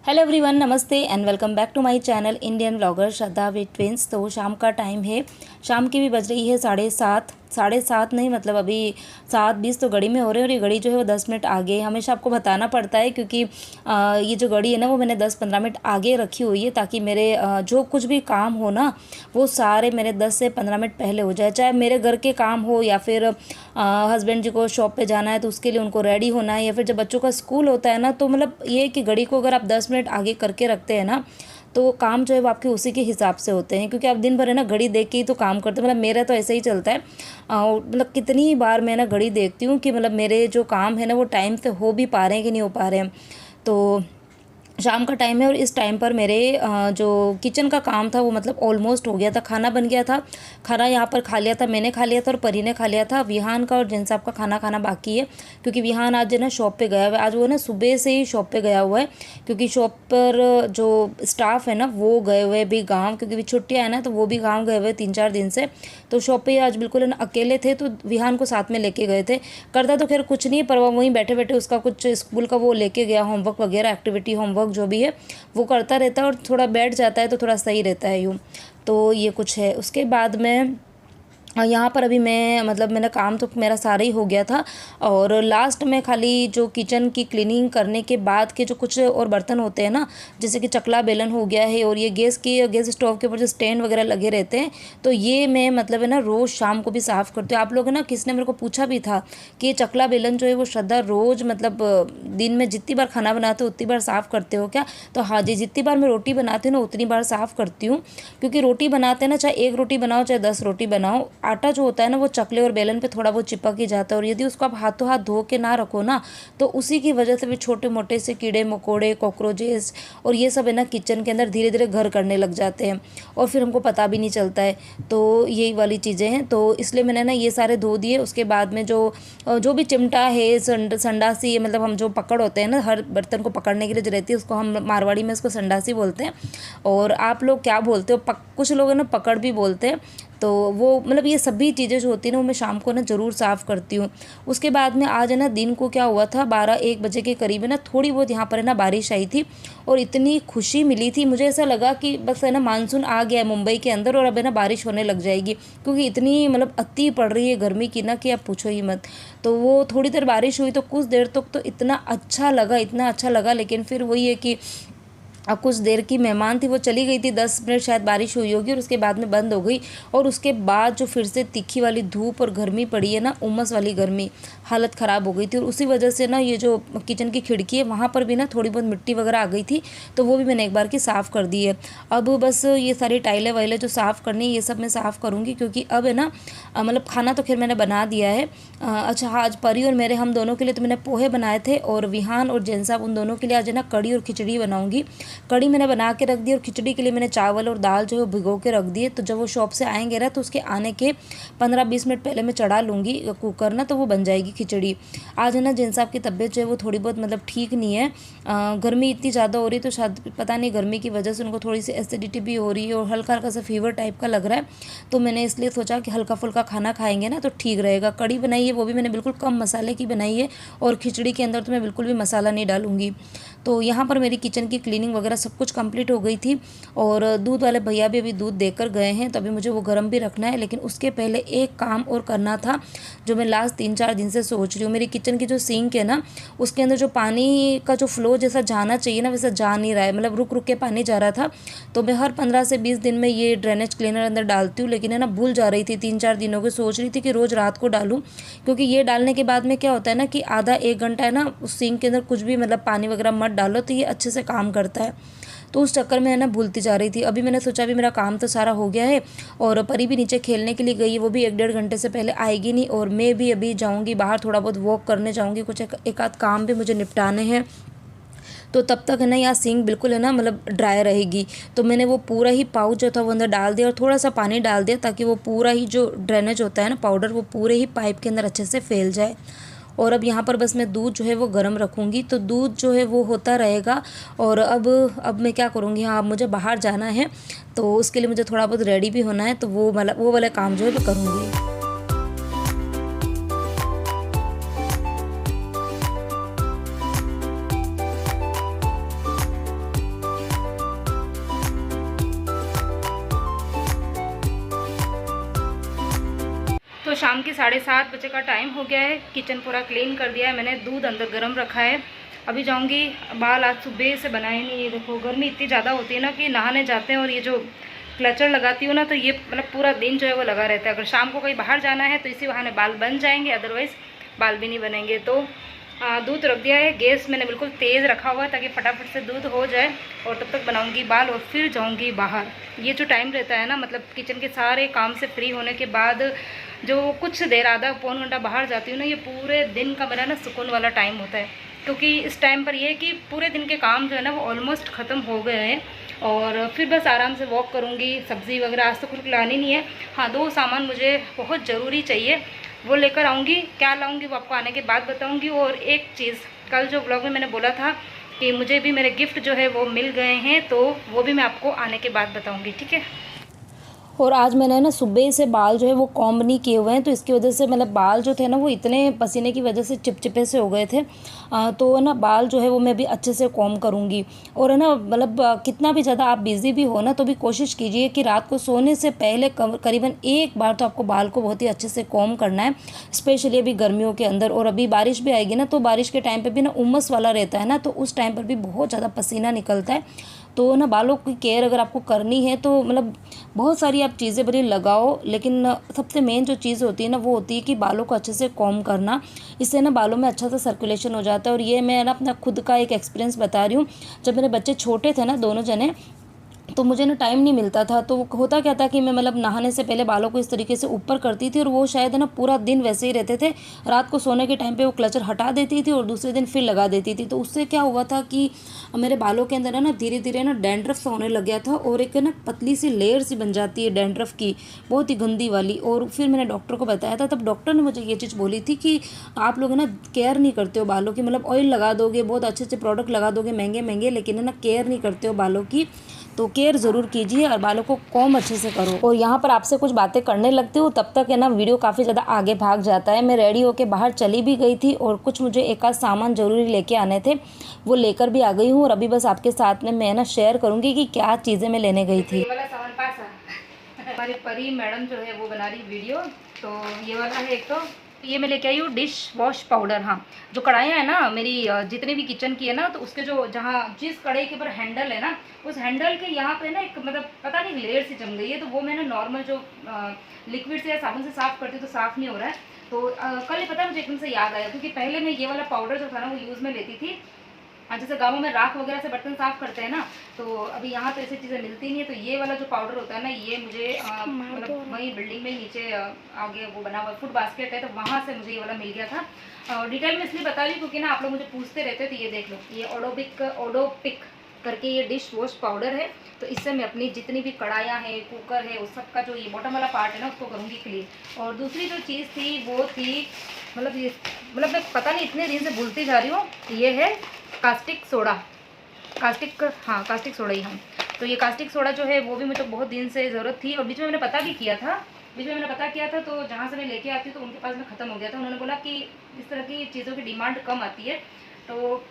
Hello everyone, नमस्ते and welcome back to my channel Indian blogger Shraddha with twins. तो शाम का टाइम है, शाम की भी बज रही है 7:30, 7:30 नहीं मतलब अभी 7:20 तो घड़ी में हो रहे हैं और ये घड़ी जो है वो 10 मिनट आगे हमेशा आपको बताना पड़ता है क्योंकि ये जो घड़ी है ना वो मैंने 10-15 मिनट आगे रखी हुई है ताकि मेरे जो कुछ भी काम हो ना वो सारे मेरे 10 से 15 मिनट पहले हो जाए। चाहे मेरे घर के काम हो या फिर हस्बैंड जी को शॉप पे जाना है तो उसके लिए उनको रेडी होना है, या फिर जब बच्चों का स्कूल होता है ना तो मतलब ये कि घड़ी को अगर आप 10 मिनट आगे करके रखते हैं ना तो काम जो है वो आपके उसी के हिसाब से होते हैं, क्योंकि आप दिन भर है ना घड़ी देख के ही तो काम करते हैं। मतलब मेरा तो ऐसे ही चलता है। मतलब कितनी बार मैं ना घड़ी देखती हूँ कि मतलब मेरे जो काम है ना वो टाइम पे हो भी पा रहे हैं कि नहीं हो पा रहे हैं। तो शाम का टाइम है और इस टाइम पर मेरे जो किचन का काम था वो मतलब ऑलमोस्ट हो गया था। खाना बन गया था, खाना यहाँ पर खा लिया था, मैंने खा लिया था और परी ने खा लिया था। विहान का और जैन साहब का खाना खाना बाकी है क्योंकि विहान आज है ना शॉप पे गया हुआ है। आज वो ना सुबह से ही शॉप पे गया हुआ है क्योंकि शॉप पर जो स्टाफ है ना वो गए हुए भी गाँव, क्योंकि भी छुट्टियाँ है ना तो वो भी गाँव गए हुए 3-4 दिन से। तो शॉप पे आज बिल्कुल है ना अकेले थे तो विहान को साथ में लेके गए थे। करता तो खैर कुछ नहीं है, पर वहीं बैठे बैठे उसका कुछ स्कूल का वो लेके गया, होमवर्क वगैरह, एक्टिविटी होमवर्क जो भी है वो करता रहता है और थोड़ा बैठ जाता है तो थोड़ा सही रहता है यूँ। तो ये कुछ है। उसके बाद में यहाँ पर अभी मैं मतलब मेरा काम तो मेरा सारा ही हो गया था और लास्ट में खाली जो किचन की क्लीनिंग करने के बाद के जो कुछ और बर्तन होते हैं ना, जैसे कि चकला बेलन हो गया है और ये गैस स्टोव के ऊपर जो स्टैंड वगैरह लगे रहते हैं, तो ये मैं मतलब है ना रोज़ शाम को भी साफ़ करती हूँ। आप लोग है ना किसने मेरे को पूछा भी था कि ये चकला बेलन जो है वो श्रद्धा रोज़ मतलब दिन में जितनी बार खाना बनाते हो उतनी बार साफ़ करते हो क्या? तो हाँ जी, जितनी बार मैं रोटी बनाती हूँ ना उतनी बार साफ़ करती हूँ, क्योंकि रोटी बनाते हैं ना चाहे 1 रोटी बनाओ चाहे 10 रोटी बनाओ, आटा जो होता है ना वो चकले और बेलन पे थोड़ा बहुत चिपक ही जाता है और यदि उसको आप हाथों हाथ धो के ना रखो ना तो उसी की वजह से भी छोटे मोटे से कीड़े मकोड़े, कॉकरोचेस और ये सब है ना किचन के अंदर धीरे धीरे घर करने लग जाते हैं और फिर हमको पता भी नहीं चलता है। तो यही वाली चीज़ें हैं, तो इसलिए मैंने ना ये सारे धो दिए। उसके बाद में जो भी चिमटा है, संडासी, मतलब हम जो पकड़ होते हैं ना हर बर्तन को पकड़ने के लिए जो रहती है उसको हम मारवाड़ी में उसको संडासी बोलते हैं और आप लोग क्या बोलते हो? कुछ लोग है ना पकड़ भी बोलते हैं। तो वो मतलब ये सभी चीज़ें जो होती हैं ना वो मैं शाम को ना ज़रूर साफ़ करती हूँ। उसके बाद में आज है ना दिन को क्या हुआ था 12-1 बजे के करीब है ना थोड़ी बहुत यहाँ पर है ना बारिश आई थी और इतनी खुशी मिली थी, मुझे ऐसा लगा कि बस है ना मानसून आ गया है मुंबई के अंदर और अब है ना बारिश होने लग जाएगी, क्योंकि इतनी मतलब अति पड़ रही है गर्मी की ना कि आप पूछो ही मत। तो वो थोड़ी देर बारिश हुई तो कुछ देर तक तो इतना अच्छा लगा, इतना अच्छा लगा, लेकिन फिर वही है कि अब कुछ देर की मेहमान थी वो चली गई थी, 10 मिनट शायद बारिश हुई होगी और उसके बाद में बंद हो गई। और उसके बाद जो फिर से तीखी वाली धूप और गर्मी पड़ी है ना, उमस वाली गर्मी, हालत ख़राब हो गई थी और उसी वजह से ना ये जो किचन की खिड़की है वहाँ पर भी ना थोड़ी बहुत मिट्टी वगैरह आ गई थी, तो वो भी मैंने एक बार की साफ़ कर दी है। अब बस ये सारी टाइलें वाइलें जो साफ़ करनी है ये सब मैं साफ़ करूँगी, क्योंकि अब है ना मतलब खाना तो खैर मैंने बना दिया है। अच्छा हाँ, आज परी और मेरे हम दोनों के लिए तो मैंने पोहे बनाए थे और विहान और जैन साहब उन दोनों के लिए आज है ना कड़ी और खिचड़ी बनाऊँगी। कड़ी मैंने बना के रख दी और खिचड़ी के लिए मैंने चावल और दाल जो है भिगो के रख दिए। तो जब वो शॉप से आएंगे ना तो उसके आने के 15-20 मिनट पहले मैं चढ़ा लूँगी कुकर ना, तो वो बन जाएगी खिचड़ी। आज है ना जैन साहब की तबीयत जो है वो थोड़ी बहुत मतलब ठीक नहीं है, गर्मी इतनी ज़्यादा हो रही है तो शायद पता नहीं गर्मी की वजह से उनको थोड़ी सी एसिडिटी भी हो रही है और हल्का हल्का सा फीवर टाइप का लग रहा है। तो मैंने इसलिए सोचा कि हल्का फुल्का खाना खाएंगे ना तो ठीक रहेगा। कड़ी बनाई है वो भी मैंने बिल्कुल कम मसाले की बनाई है और खिचड़ी के अंदर तो मैं बिल्कुल भी मसाला नहीं डालूंगी। तो यहाँ पर मेरी किचन की क्लीनिंग वगैरह सब कुछ कंप्लीट हो गई थी और दूध वाले भैया भी अभी दूध देकर गए हैं, तो अभी मुझे वो गर्म भी रखना है। लेकिन उसके पहले एक काम और करना था जो मैं लास्ट 3-4 दिन से सोच रही हूँ। मेरी किचन की जो सिंक है ना उसके अंदर जो पानी का जो फ्लो जैसा जाना चाहिए ना वैसा जा नहीं रहा है, मतलब रुक रुक के पानी जा रहा था। तो मैं हर 15 से 20 दिन में ये ड्रेनेज क्लीनर अंदर डालती हूँ, लेकिन है ना भूल जा रही थी। 3-4 दिनों के सोच रही थी कि रोज़ रात को डालूँ, क्योंकि ये डालने के बाद में क्या होता है ना कि आधा 1 घंटा है ना उस सिंक के अंदर कुछ भी मतलब पानी वगैरह मत डालो तो ये अच्छे से काम करता है। तो उस चक्कर में है ना भूलती जा रही थी। अभी मैंने सोचा अभी मेरा काम तो सारा हो गया है और परी भी नीचे खेलने के लिए गई है, वो भी 1-1.5 घंटे से पहले आएगी नहीं और मैं भी अभी जाऊंगी बाहर, थोड़ा बहुत वॉक करने जाऊंगी, कुछ एक आध काम भी मुझे निपटाने हैं। तो तब तक है ना यहाँ सिंक बिल्कुल है ना मतलब ड्राई रहेगी। तो मैंने वो पूरा ही पाउच जो था वो अंदर डाल दिया और थोड़ा सा पानी डाल दिया ताकि वो पूरा ही जो ड्रेनेज होता है ना पाउडर वो पूरे ही पाइप के अंदर अच्छे से फैल जाए। और अब यहाँ पर बस मैं दूध जो है वो गर्म रखूँगी, तो दूध जो है वो होता रहेगा। और अब मैं क्या करूँगी, हाँ अब मुझे बाहर जाना है तो उसके लिए मुझे थोड़ा बहुत रेडी भी होना है, तो वो वाला काम जो है वो करूँगी। शाम की 7:30 बजे का टाइम हो गया है। किचन पूरा क्लीन कर दिया है मैंने, दूध अंदर गर्म रखा है। अभी जाऊंगी, बाल आज सुबह से बनाए नहीं। ये देखो गर्मी इतनी ज़्यादा होती है ना कि नहाने जाते हैं और ये जो क्लचर लगाती हूँ ना तो ये मतलब पूरा दिन जो है वो लगा रहता है। अगर शाम को कहीं बाहर जाना है तो इसी बहाने बाल बन जाएंगे, अदरवाइज़ बाल भी नहीं बनेंगे। तो दूध रख दिया है, गैस मैंने बिल्कुल तेज़ रखा हुआ है ताकि फटाफट से दूध हो जाए और तब तक बनाऊंगी बाल और फिर जाऊंगी बाहर। ये जो टाइम रहता है ना, मतलब किचन के सारे काम से फ्री होने के बाद जो कुछ देर आधा पौन घंटा बाहर जाती हूँ ना, ये पूरे दिन का मेरा ना सुकून वाला टाइम होता है। क्योंकि इस टाइम पर ये है कि पूरे दिन के काम जो है ना वो ऑलमोस्ट ख़त्म हो गए हैं और फिर बस आराम से वॉक करूँगी। सब्ज़ी वगैरह आज तो कुछ लानी नहीं है। हाँ, 2 सामान मुझे बहुत ज़रूरी चाहिए, वो लेकर आऊँगी। क्या लाऊँगी वो आपको आने के बाद बताऊँगी। और एक चीज़, कल जो ब्लॉग में मैंने बोला था कि मुझे भी मेरे गिफ्ट जो है वो मिल गए हैं, तो वो भी मैं आपको आने के बाद बताऊँगी, ठीक है। और आज मैंने ना सुबह से बाल जो है वो कॉम्ब नहीं किए हुए हैं, तो इसकी वजह से मतलब बाल जो थे ना वो इतने पसीने की वजह से चिपचिपे से हो गए थे। तो ना बाल जो है वो मैं भी अच्छे से कॉम्ब करूँगी। और है ना मतलब कितना भी ज़्यादा आप बिज़ी भी हो ना तो भी कोशिश कीजिए कि रात को सोने से पहले करीबन एक बार तो आपको बाल को बहुत ही अच्छे से कॉम्ब करना है, स्पेशली अभी गर्मियों के अंदर। और अभी बारिश भी आएगी ना, तो बारिश के टाइम पर भी ना उमस वाला रहता है ना, तो उस टाइम पर भी बहुत ज़्यादा पसीना निकलता है। तो ना बालों की केयर अगर आपको करनी है तो मतलब बहुत सारी आप चीज़ें भले लगाओ, लेकिन सबसे मेन जो चीज़ होती है ना वो होती है कि बालों को अच्छे से कॉम्ब करना। इससे ना बालों में अच्छा सा सर्कुलेशन हो जाता है। और ये मैं ना अपना खुद का एक एक्सपीरियंस बता रही हूँ। जब मेरे बच्चे छोटे थे ना, दोनों जने, तो मुझे ना टाइम नहीं मिलता था। तो होता क्या था कि मैं मतलब नहाने से पहले बालों को इस तरीके से ऊपर करती थी और वो शायद ना पूरा दिन वैसे ही रहते थे। रात को सोने के टाइम पे वो क्लचर हटा देती थी और दूसरे दिन फिर लगा देती थी। तो उससे क्या हुआ था कि मेरे बालों के अंदर है ना धीरे धीरे ना डैंड्रफ सा होने लग गया था और एक ना पतली सी लेयर सी बन जाती है डैंड्रफ की, बहुत ही गंदी वाली। और फिर मैंने डॉक्टर को बताया था, तब डॉक्टर ने मुझे ये चीज़ बोली थी कि आप लोग ना केयर नहीं करते हो बालों की, मतलब ऑयल लगा दोगे, बहुत अच्छे अच्छे प्रोडक्ट लगा दोगे महंगे महंगे, लेकिन है ना केयर नहीं करते हो बालों की। तो केयर ज़रूर कीजिए और बालों को कॉम्ब अच्छे से करो। और यहाँ पर आपसे कुछ बातें करने लगती हूँ तब तक है ना वीडियो काफ़ी ज़्यादा आगे भाग जाता है। मैं रेडी होके बाहर चली भी गई थी और कुछ मुझे एक आध सामान ज़रूरी लेके आने थे, वो लेकर भी आ गई हूँ। और अभी बस आपके साथ में मैं ना शेयर करूँगी कि क्या चीज़ें मैं लेने गई थी। हमारी परी मैडम जो है वो बना रही वीडियो। तो ये वाला है एक, तो ये मैं लेके आई हूँ डिश वॉश पाउडर। हाँ, जो कढ़ाइयाँ है ना मेरी जितने भी किचन की है ना, तो उसके जो जहाँ जिस कढ़ाई के ऊपर हैंडल है ना, उस हैंडल के यहाँ पे ना एक मतलब पता नहीं लेयर सी जम गई है। तो वो मैंने नॉर्मल जो लिक्विड से या साबुन से साफ़ करती हूँ तो साफ़ नहीं हो रहा है। तो कल ही पता है मुझे एकदम से याद आया, क्योंकि पहले मैं ये वाला पाउडर जो था ना वो यूज़ में लेती थी। जैसे गाँवों में राख वगैरह से बर्तन साफ़ करते हैं ना, तो अभी यहाँ तो ऐसी चीज़ें मिलती नहीं है। तो ये वाला जो पाउडर होता है ना, ये मुझे मतलब वही बिल्डिंग में नीचे आगे वो बना हुआ फूड बास्केट है, तो वहाँ से मुझे ये वाला मिल गया था। डिटेल में इसलिए बता रही हूँ क्योंकि ना आप लोग मुझे पूछते रहते हैं। तो ये देख लो, ये ओडोपिक करके ये डिश वॉश पाउडर है। तो इससे मैं अपनी जितनी भी कढ़ाइयाँ हैं, कुकर है, उस सब का जो ये बॉटम वाला पार्ट है ना उसको करूँगी क्लीन। और दूसरी जो चीज़ थी वो थी मतलब मैं पता नहीं इतने दिन से भूलती जा रही हूँ, ये है कास्टिक सोडा। कास्टिक सोडा ही। हम तो ये कास्टिक सोडा जो है वो भी मुझे बहुत दिन से ज़रूरत थी। और बीच में मैंने पता किया था, तो जहाँ से मैं लेके आती हूँ तो उनके पास में ख़त्म हो गया था। उन्होंने बोला कि इस तरह की चीज़ों की डिमांड कम आती है। तो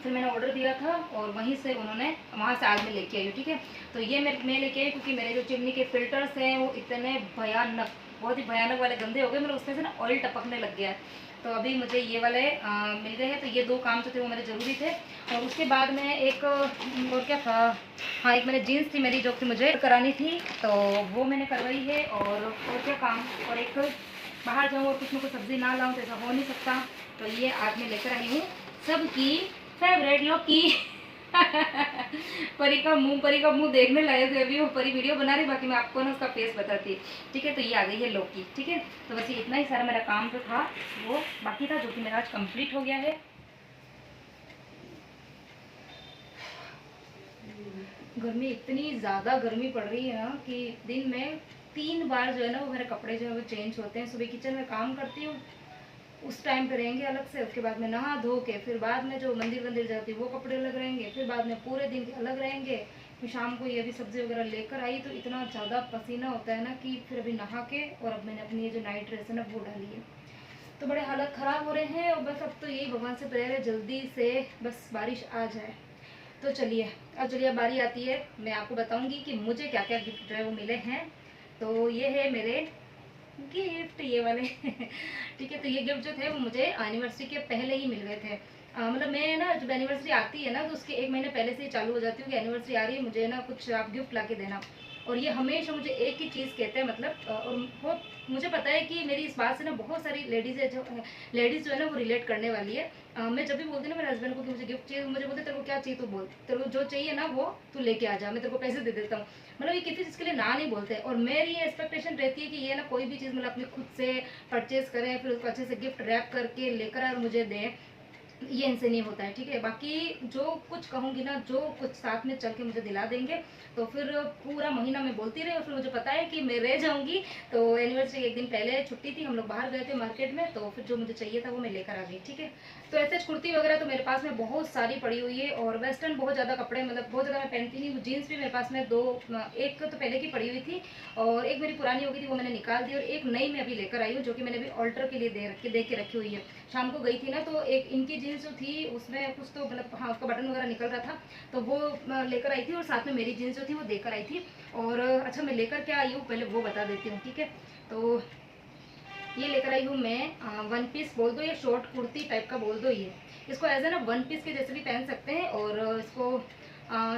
फिर मैंने ऑर्डर दिया था और वहीं से उन्होंने वहाँ से आज मैं लेके आई हूँ, ठीक है। तो ये मैं लेके आई क्योंकि मेरे जो चिमनी के फिल्टर्स हैं वो इतने भयानक, बहुत ही भयानक वाले गंदे हो गए, मतलब उसमें से ना ऑयल टपकने लग गया है। तो अभी मुझे ये वाले मिल गए हैं। तो ये 2 काम जो थे वो मेरे ज़रूरी थे। और उसके बाद में एक और क्या था, हाँ, एक मैंने जीन्स थी मेरी जो कि मुझे करानी थी, तो वो मैंने करवाई है। और क्या काम, और एक बाहर जाऊँ और कुछ ना कुछ सब्ज़ी ना लाऊँ तो ऐसा हो नहीं सकता। तो ये आज मैं लेकर आई हूँ सबकी फेवरेट लौकी। परी का मुंह देखने लायक है। अभी वो परी वीडियो बना रही, बाकी मैं आपको ना उसका फेस बताती, ठीक है। तो ये आ गई है लौकी, ठीक है। तो बस ये इतना ही सारा मेरा काम जो था वो बाकी था, जो कि मेरा आज कंप्लीट हो गया है। गर्मी, इतनी ज़्यादा गर्मी पड़ रही है ना कि दिन में 3 बार जो है ना वो मेरे कपड़े जो है वो चेंज होते हैं। सुबह किचन में काम करती हूँ, उस टाइम पे रहेंगे अलग से, उसके बाद में नहा धो के फिर बाद में जो मंदिर जाती है वो कपड़े अलग रहेंगे, फिर बाद में पूरे दिन के अलग रहेंगे। फिर शाम को ये भी सब्ज़ी वगैरह लेकर आई तो इतना ज़्यादा पसीना होता है ना कि फिर अभी नहा के और अब मैंने अपनी ये जो नाइट ड्रेस है ना वो डाली है। तो बड़े हालत ख़राब हो रहे हैं। और बस अब तो यही भगवान से प्रेयर है जल्दी से बस बारिश आ जाए। तो चलिए अब बारी आती है, मैं आपको बताऊँगी कि मुझे क्या क्या गिफ्ट जो है वो मिले हैं। तो ये है मेरे गिफ्ट ये वाले ठीक है, तो ये गिफ्ट जो थे वो मुझे एनिवर्सरी के पहले ही मिल गए थे। मतलब मैं ना जब एनिवर्सरी आती है ना तो उसके 1 महीने पहले से ही चालू हो जाती हूँ कि एनिवर्सरी आ रही है, मुझे ना कुछ आप गिफ्ट ला के देना। और ये हमेशा मुझे एक ही चीज़ कहते हैं, मतलब और वो मुझे पता है कि मेरी इस बात से ना बहुत सारी लेडीज़ जो है ना वो रिलेट करने वाली है। मैं जब भी बोलती हूँ ना मेरे हस्बैंड को कि मुझे गिफ्ट चाहिए, मुझे बोलते तेरे को क्या चाहिए तो बोल, तेरे को जो चाहिए ना वो तू लेके आ जा, मैं तेरे को पैसे दे देता हूँ। मतलब ये किसी चीज़ के लिए ना नहीं बोलते। और मेरी ये एक्सपेक्टेशन रहती है कि ये ना कोई भी चीज़ मतलब अपने खुद से परचेज करें, फिर उसको अच्छे से गिफ्ट रैप करके लेकर आए और मुझे दें, ये इनसे नहीं होता है। ठीक है, बाकी जो कुछ कहूँगी ना, जो कुछ साथ में चल के मुझे दिला देंगे तो फिर पूरा महीना मैं बोलती रही, और फिर मुझे पता है कि मैं रह जाऊँगी। तो एनिवर्सरी 1 दिन पहले छुट्टी थी, हम लोग बाहर गए थे मार्केट में, तो फिर जो मुझे चाहिए था वो मैं लेकर आ गई। ठीक है, तो ऐसे कुर्ती वगैरह तो मेरे पास में बहुत सारी पड़ी हुई है, और वेस्टर्न बहुत ज़्यादा कपड़े मतलब बहुत ज़्यादा मैं पहनती नहीं हूँ। जीन्स भी मेरे पास में एक तो पहले की पड़ी हुई थी, और एक मेरी पुरानी हो गई थी, वो मैंने निकाल दी, और एक नई मैं अभी लेकर आई हूँ जो कि मैंने अभी ऑल्टर के लिए दे के रखी हुई है। शाम को गई थी ना तो एक इनकी जीन्स जो थी उसमें कुछ तो मतलब हाँ उसका बटन वगैरह निकल रहा था, तो वो लेकर आई थी, और साथ में मेरी जीन्स जो थी वो देकर आई थी। और अच्छा मैं लेकर क्या आई हूँ पहले वो बता देती हूँ। ठीक है, तो ये लेकर आई हूँ मैं वन पीस बोल दो या शॉर्ट कुर्ती टाइप का बोल दो, ये इसको एज ए ना वन पीस के जैसे भी पहन सकते हैं, और इसको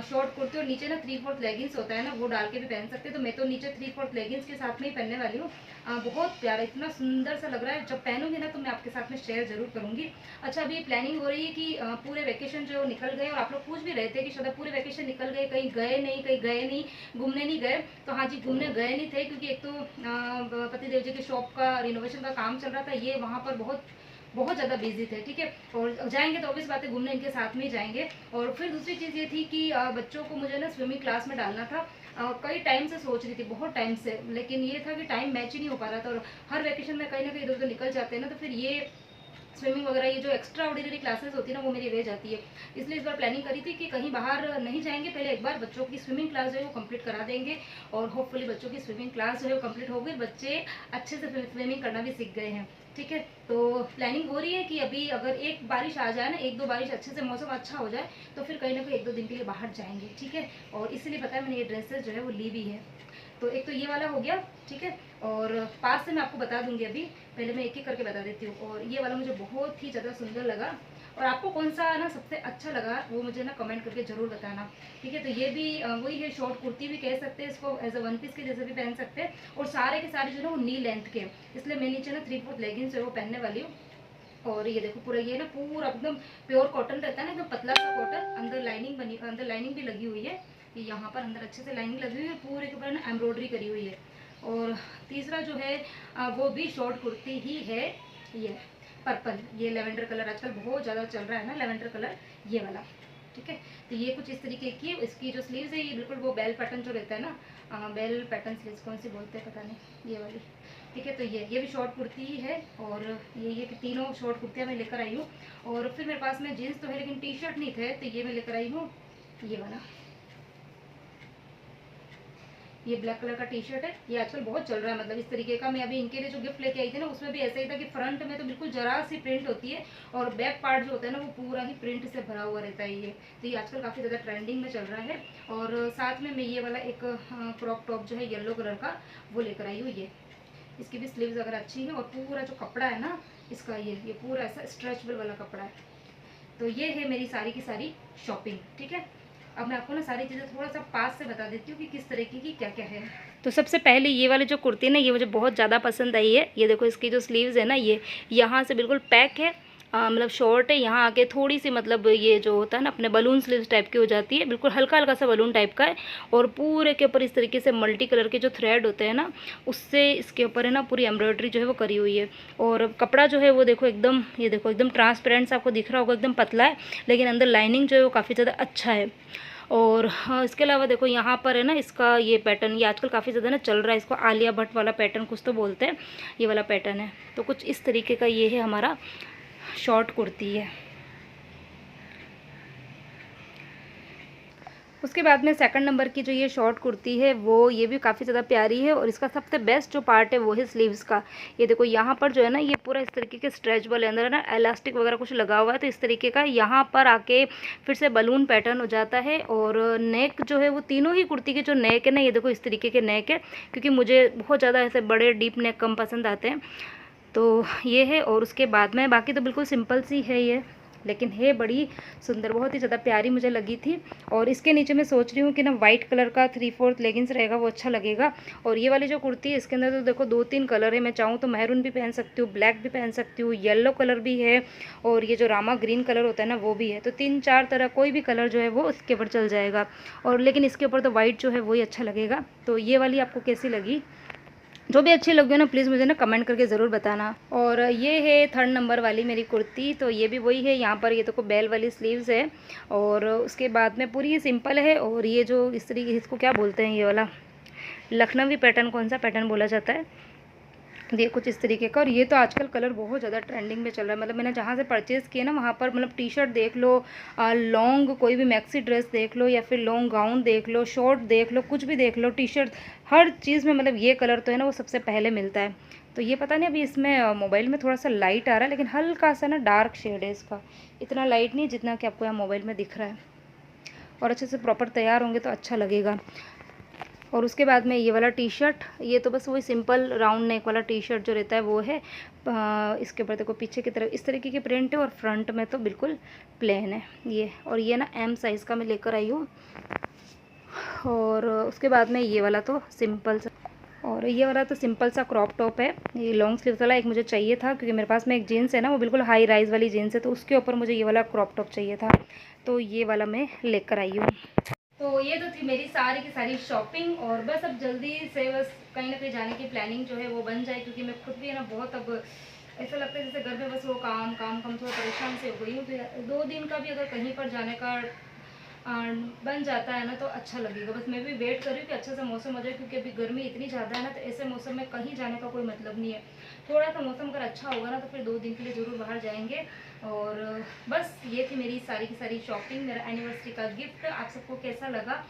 शॉर्ट कुर्ती और नीचे ना 3/4 लेगिंग्स होता है ना वो डाल के भी पहन सकते हैं। तो मैं तो नीचे 3/4 लेगिंग्स के साथ में ही पहनने वाली हूँ। बहुत प्यारा, इतना सुंदर सा लग रहा है, जब पहनूंगी ना तो मैं आपके साथ में शेयर जरूर करूंगी। अच्छा, अभी प्लानिंग हो रही है कि पूरे वैकेशन जो निकल गए, और आप लोग पूछ भी रहे थे कि शायद पूरे वैकेशन निकल गए, कहीं गए नहीं, घूमने नहीं गए। तो हाँ जी, घूमने गए नहीं थे, क्योंकि एक तो पतिदेव जी की शॉप का रिनोवेशन का काम चल रहा था, ये वहाँ पर बहुत बहुत ज़्यादा बिजी थे। ठीक है, और जाएंगे तो ऑब्वियस बात है घूमने इनके साथ में ही जाएंगे। और फिर दूसरी चीज़ ये थी कि बच्चों को मुझे ना स्विमिंग क्लास में डालना था। कई टाइम से सोच रही थी, बहुत टाइम से, लेकिन ये था कि टाइम मैच ही नहीं हो पा रहा था, और हर वेकेशन में कहीं ना कहीं इधर उधर निकल जाते हैं ना, तो फिर ये स्विमिंग वगैरह ये जो एक्स्ट्रा ऑर्डिनरी क्लासेस होती है ना वो मेरी रह जाती है। इसलिए इस बार प्लानिंग करी थी कि कहीं बाहर नहीं जाएंगे, पहले एक बार बच्चों की स्विमिंग क्लास जो है वो कंप्लीट करा देंगे, और होपफुली बच्चों की स्विमिंग क्लास जो है वो कंप्लीट हो गई, बच्चे अच्छे से स्विमिंग करना भी सीख गए हैं। ठीक है, तो प्लानिंग हो रही है कि अभी अगर एक बारिश आ जाए ना, 1-2 बारिश अच्छे से मौसम अच्छा हो जाए, तो फिर कहीं ना कहीं 1-2 दिन के लिए बाहर जाएंगे। ठीक है, और इसलिए पता है मैंने ये ड्रेसेस जो है वो ली भी है। तो एक तो ये वाला हो गया। ठीक है, और पास से मैं आपको बता दूंगी, अभी पहले मैं एक एक करके बता देती हूँ। और ये वाला मुझे बहुत ही ज़्यादा सुंदर लगा, और आपको कौन सा ना सबसे अच्छा लगा वो मुझे ना कमेंट करके ज़रूर बताना। ठीक है, तो ये भी वही है, शॉर्ट कुर्ती भी कह सकते हैं इसको, एज अ वन पीस के जैसे भी पहन सकते हैं, और सारे के सारे जो है वो नी लेंथ के, इसलिए मैं नीचे ना 3/4 लेगिंग्स जो है वो पहनने वाली हूँ। और ये देखो पूरा ये ना पूरा एकदम प्योर कॉटन रहता है ना, एकदम पतला सा कॉटन, अंदर लाइनिंग भी लगी हुई है, ये यहाँ पर अंदर अच्छे से लाइनिंग लगी हुई है, पूरे के ऊपर ना एम्ब्रॉयडरी करी हुई है। और तीसरा जो है वो भी शॉर्ट कुर्ती ही है, ये पर्पल, ये लेवेंडर कलर आजकल बहुत ज़्यादा चल रहा है ना, लेवेंडर कलर, ये वाला। ठीक है, तो ये कुछ इस तरीके की, इसकी जो स्लीव्स है ये बिल्कुल वो बेल पैटर्न जो रहता है ना, बेल पैटर्न स्लीव्स कौन सी बोलते हैं पता नहीं, ये वाली। ठीक है, तो ये भी शॉर्ट कुर्ती ही है, और ये तीनों शॉर्ट कुर्तियाँ मैं लेकर आई हूँ। और फिर मेरे पास में जीन्स तो है लेकिन टी शर्ट नहीं थे, तो ये मैं लेकर आई हूँ, ये वाला, ये ब्लैक कलर का टी शर्ट है, ये आजकल बहुत चल रहा है, मतलब इस तरीके का। मैं अभी इनके लिए जो गिफ्ट लेके आई थी ना उसमें भी ऐसा ही था कि फ्रंट में तो बिल्कुल जरा सी प्रिंट होती है, और बैक पार्ट जो होता है ना वो पूरा ही प्रिंट से भरा हुआ रहता है ये। तो ये आजकल काफ़ी ज़्यादा ट्रेंडिंग में चल रहा है। और साथ में मैं ये वाला एक क्रॉप टॉप जो है येलो कलर का वो लेकर आई हूँ, ये इसकी भी स्लीव्स अगर अच्छी है, और पूरा जो कपड़ा है ना इसका, ये पूरा ऐसा स्ट्रेचबल वाला कपड़ा है। तो ये है मेरी सारी की सारी शॉपिंग। ठीक है, अब मैं आपको ना सारी चीज़ें थोड़ा सा पास से बता देती हूँ कि किस तरीके की क्या क्या है। तो सबसे पहले ये वाली जो कुर्ती ना ये मुझे बहुत ज़्यादा पसंद आई है। ये देखो इसकी जो स्लीव्स है ना, ये यहाँ से बिल्कुल पैक है, मतलब शॉर्ट है, यहाँ आके थोड़ी सी मतलब ये जो होता है ना अपने बलून स्लीव्स टाइप की हो जाती है, बिल्कुल हल्का हल्का सा बलून टाइप का है। और पूरे के ऊपर इस तरीके से मल्टी कलर के जो थ्रेड होते हैं ना उससे इसके ऊपर है ना पूरी एम्ब्रॉयडरी जो है वो करी हुई है। और कपड़ा जो है वो देखो एकदम, ये देखो एकदम ट्रांसपेरेंट सा आपको दिख रहा होगा, एकदम पतला है, लेकिन अंदर लाइनिंग जो है वो काफ़ी ज़्यादा अच्छा है। और हाँ, इसके अलावा देखो यहाँ पर है ना इसका ये पैटर्न, ये आजकल काफ़ी ज़्यादा ना चल रहा है, इसको आलिया भट्ट वाला पैटर्न कुछ तो बोलते हैं, ये वाला पैटर्न है। तो कुछ इस तरीके का ये है हमारा शॉर्ट कुर्ती है। उसके बाद में सेकंड नंबर की जो ये शॉर्ट कुर्ती है वो ये भी काफ़ी ज़्यादा प्यारी है और इसका सबसे बेस्ट जो पार्ट है वो है स्लीव्स का। ये देखो यहाँ पर जो है ना ये पूरा इस तरीके के स्ट्रेचबल है, अंदर है ना इलास्टिक वगैरह कुछ लगा हुआ है, तो इस तरीके का यहाँ पर आके फिर से बलून पैटर्न हो जाता है। और नेक जो है वो तीनों ही कुर्ती के जो नेक है ना, ये देखो इस तरीके के नेक है, क्योंकि मुझे बहुत ज़्यादा ऐसे बड़े डीप नेक कम पसंद आते हैं, तो ये है। और उसके बाद में बाकी तो बिल्कुल सिंपल सी है ये, लेकिन है बड़ी सुंदर, बहुत ही ज़्यादा प्यारी मुझे लगी थी। और इसके नीचे मैं सोच रही हूँ कि ना वाइट कलर का 3/4 लेगिंग्स रहेगा, वो अच्छा लगेगा। और ये वाली जो कुर्ती है इसके अंदर तो देखो 2-3 कलर है, मैं चाहूँ तो मैरून भी पहन सकती हूँ, ब्लैक भी पहन सकती हूँ, येलो कलर भी है, और ये जो रामा ग्रीन कलर होता है ना वो भी है। तो 3-4 तरह कोई भी कलर जो है वो इसके ऊपर चल जाएगा। और लेकिन इसके ऊपर तो वाइट जो है वही अच्छा लगेगा। तो ये वाली आपको कैसी लगी? जो भी अच्छी लगी हो ना प्लीज़ मुझे ना कमेंट करके ज़रूर बताना। और ये है थर्ड नंबर वाली मेरी कुर्ती, तो ये भी वही है, यहाँ पर ये तो बेल वाली स्लीव्स है, और उसके बाद में पूरी सिंपल है। और ये जो इस तरीके, इसको क्या बोलते हैं, ये वाला लखनवी पैटर्न, कौन सा पैटर्न बोला जाता है, ये कुछ इस तरीके का। और ये तो आजकल कलर बहुत ज़्यादा ट्रेंडिंग में चल रहा है, मतलब मैंने जहाँ से परचेज़ किया ना वहाँ पर मतलब टी शर्ट देख लो, लॉन्ग कोई भी मैक्सी ड्रेस देख लो, या फिर लॉन्ग गाउन देख लो, शॉर्ट देख लो, कुछ भी देख लो, टी शर्ट, हर चीज़ में मतलब ये कलर तो है ना वो सबसे पहले मिलता है। तो ये पता नहीं अभी इसमें मोबाइल में थोड़ा सा लाइट आ रहा है, लेकिन हल्का सा ना डार्क शेड है इसका, इतना लाइट नहीं जितना कि आपको यहाँ मोबाइल में दिख रहा है। और अच्छे से प्रॉपर तैयार होंगे तो अच्छा लगेगा। और उसके बाद में ये वाला टी शर्ट, ये तो बस वही सिंपल राउंड नेक वाला टी शर्ट जो रहता है वो है। इसके ऊपर देखो पीछे की तरफ इस तरीके की प्रिंट है, और फ्रंट में तो बिल्कुल प्लेन है ये। और ये ना एम साइज़ का मैं लेकर आई हूँ। और उसके बाद में ये वाला तो सिंपल सा, और ये वाला तो सिंपल सा क्रॉप टॉप है, ये लॉन्ग स्लीव वाला एक मुझे चाहिए था, क्योंकि मेरे पास में एक जीन्स है ना वो बिल्कुल हाई राइज वाली जीन्स है, तो उसके ऊपर मुझे ये वाला क्रॉप टॉप चाहिए था, तो ये वाला मैं लेकर आई हूँ। तो ये तो थी मेरी सारी की सारी शॉपिंग, और बस अब जल्दी से बस कहीं ना कहीं जाने की प्लानिंग जो है वो बन जाए, क्योंकि मैं खुद भी है ना बहुत अब ऐसा लगता है जैसे घर में बस वो काम काम काम, थोड़ा परेशान से हो गई हूँ। तो 2 दिन का भी अगर कहीं पर जाने का बन जाता है ना तो अच्छा लगेगा। बस मैं भी वेट कर रही हूँ कि अच्छा सा मौसम हो जाए, क्योंकि अभी गर्मी इतनी ज़्यादा है ना, तो ऐसे मौसम में कहीं जाने का कोई मतलब नहीं है। थोड़ा सा मौसम अगर अच्छा होगा ना तो फिर 2 दिन के लिए ज़रूर बाहर जाएंगे। और बस ये थी मेरी सारी की सारी शॉपिंग, मेरा एनिवर्सरी का गिफ्ट। आप सबको कैसा लगा?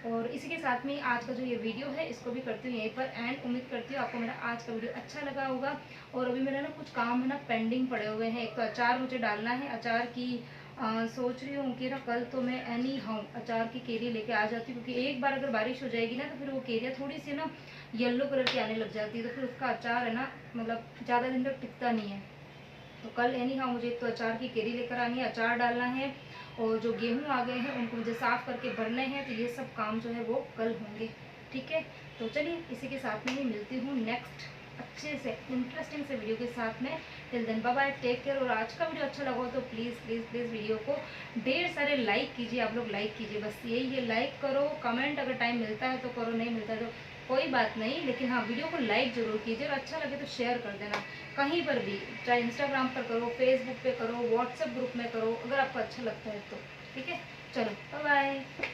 और इसी के साथ में आज का जो ये वीडियो है इसको भी करती हूँ यहीं पर एंड। उम्मीद करती हूँ आपको मेरा आज का वीडियो अच्छा लगा होगा। और अभी मेरा ना कुछ काम है ना पेंडिंग पड़े हुए हैं। एक तो अचार मुझे डालना है, अचार की सोच रही हूँ कि ना कल तो मैं एनी हाउ अचार की केरी लेके आ जाती हूँ, क्योंकि एक बार अगर बारिश हो जाएगी ना तो फिर वो केरियाँ थोड़ी सी ना येलो कलर की आने लग जाती है, तो फिर उसका अचार है ना मतलब ज़्यादा दिन तक टिकता नहीं है। तो कल एनी हाउ मुझे एक तो अचार की केरी लेकर आनी है, अचार डालना है, और जो गेहूँ आ गए हैं उनको मुझे साफ़ करके भरने हैं, तो ये सब काम जो है वो कल होंगे। ठीक है, तो चलिए इसी के साथ में ही मिलती हूँ नेक्स्ट अच्छे से इंटरेस्टिंग से वीडियो के साथ में। Till then bye bye, take care. और आज का वीडियो अच्छा लगा हो तो प्लीज़ प्लीज़ प्लीज़ वीडियो को ढेर सारे लाइक कीजिए, आप लोग लाइक कीजिए, बस यही है, लाइक करो, कमेंट अगर टाइम मिलता है तो करो, नहीं मिलता है तो कोई बात नहीं, लेकिन हाँ वीडियो को लाइक ज़रूर कीजिए, और अच्छा लगे तो शेयर कर देना कहीं पर भी, चाहे इंस्टाग्राम पर करो, फेसबुक पे करो, व्हाट्सएप ग्रुप में करो, अगर आपको अच्छा लगता है तो। ठीक है, चलो बाय बाय।